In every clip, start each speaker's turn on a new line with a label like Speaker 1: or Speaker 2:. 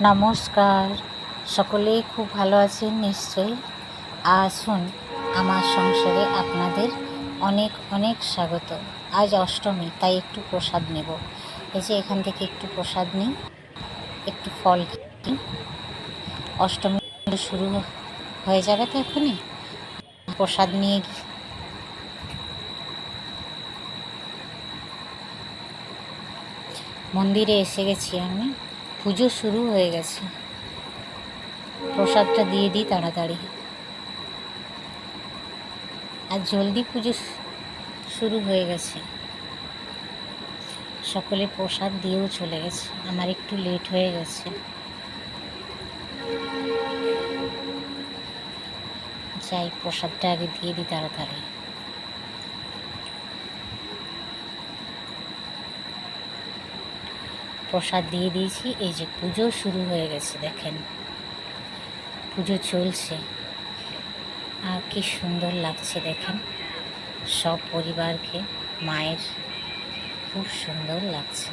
Speaker 1: নমস্কার, সকলেই খুব ভালো আছেন নিশ্চয়ই। আসুন আমার সংসারে আপনাদের অনেক অনেক স্বাগত। আজ অষ্টমী, তাই একটু প্রসাদ নেব। এই যে এখান থেকে একটু প্রসাদ নিই, একটু ফল কিনি। অষ্টমী শুরু হয়ে যাবে তো এখনই, প্রসাদ নিয়ে মন্দিরে এসে গেছি আমি। পুজো শুরু হয়ে গেছে, প্রসাদটা দিয়ে দিই তাড়াতাড়ি। আর জলদি পুজো শুরু হয়ে গেছে, সকলে প্রসাদ দিয়েও চলে গেছে, আমার একটু লেট হয়ে গেছে। যাই, প্রসাদটা আগে দিয়ে দিই তাড়াতাড়ি। প্রসাদ দিয়ে দিয়েছি। এই যে পুজো শুরু হয়ে গেছে, দেখেন পুজো চলছে। আর কি সুন্দর লাগছে দেখেন, সব পরিবারকে মায়ের খুব সুন্দর লাগছে।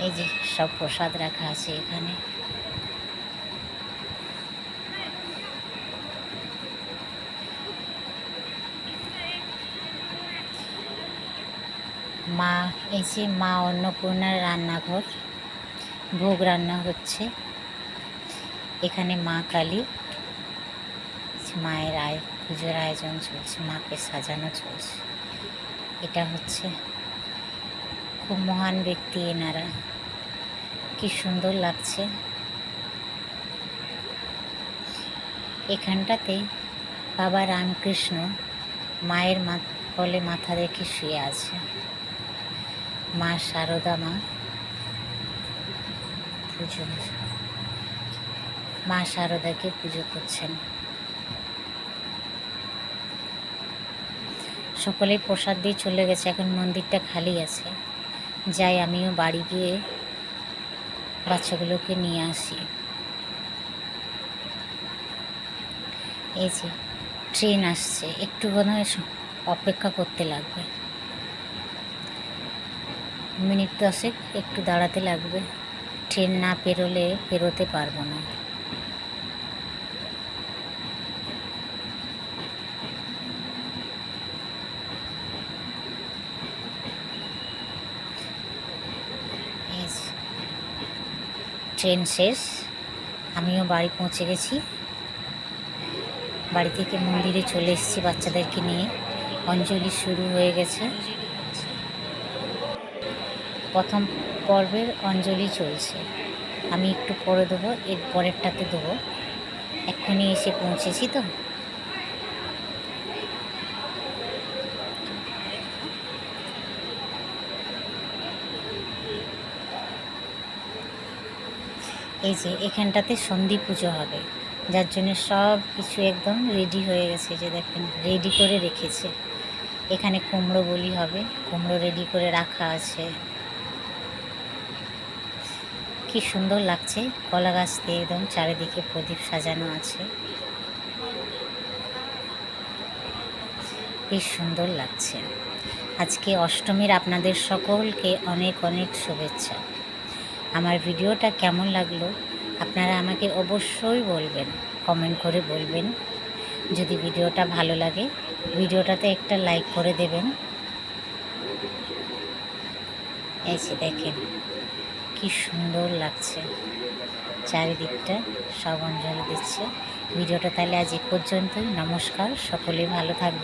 Speaker 1: এই যে সব প্রসাদ রাখা আছে এখানে। মা, এই যে মা অন্নপূর্ণার রান্নাঘর, ভোগ রান্না হচ্ছে এখানে। মা কালী, মায়ের পুজোর আয়োজন চলছে, মাকে সাজানো চলছে। এটা হচ্ছে খুব মহান ব্যক্তি এনারা, কি সুন্দর লাগছে। এখানটাতে বাবা রামকৃষ্ণ মায়ের কোলে মাথা রেখে শুয়ে আছে। মা শারদা মা পুজো, মা শারদাকে পুজো করছেন। সকলেই প্রসাদ দিয়ে চলে গেছে, এখন মন্দিরটা খালি আছে। যাই, আমিও বাড়ি গিয়ে বাচ্চাগুলোকে নিয়ে আসি। এই যে ট্রেন আসছে, একটু বোধহয় অপেক্ষা করতে লাগবে, মিনিট 10 একটু দাঁড়াতে লাগবে। ট্রেন না পেরোতে পারবো না। ট্রেন শেষ, আমিও বাড়ি পৌঁছে গেছি। বাড়ি থেকে মন্দিরে চলে এসেছি বাচ্চাদেরকে নিয়ে। অঞ্জলি শুরু হয়ে গেছে, প্রথম পর্বের অঞ্জলি চলছে। আমি একটু পরে দেবো, এর পরেরটাতে দেবো। এক্ষুনি এসে পৌঁছেছি তো। এই যে এখানটাতে সন্ধি পুজো হবে, যার জন্য সব কিছু একদম রেডি হয়ে গেছে। যে দেখেন, রেডি করে রেখেছে। এখানে কুমড়ো বলি হবে, কুমড়ো রেডি করে রাখা আছে। কি সুন্দর লাগছে, কলা গাছ দিয়ে একদম চারিদিকে প্রদীপ সাজানো আছে, বেশ সুন্দর লাগছে। আজকে অষ্টমীর আপনাদের সকলকে অনেক অনেক শুভেচ্ছা। আমার ভিডিওটা কেমন লাগলো আপনারা আমাকে অবশ্যই বলবেন, কমেন্ট করে বলবেন। যদি ভিডিওটা ভালো লাগে, ভিডিওটাতে একটা লাইক করে দেবেন। এই যে দেখেন কি সুন্দর লাগছে, চারিদিকটা সব অঞ্জলি দিচ্ছে। ভিডিওটা তাহলে আজ এ পর্যন্তই। নমস্কার, সকলে ভালো থাকবে।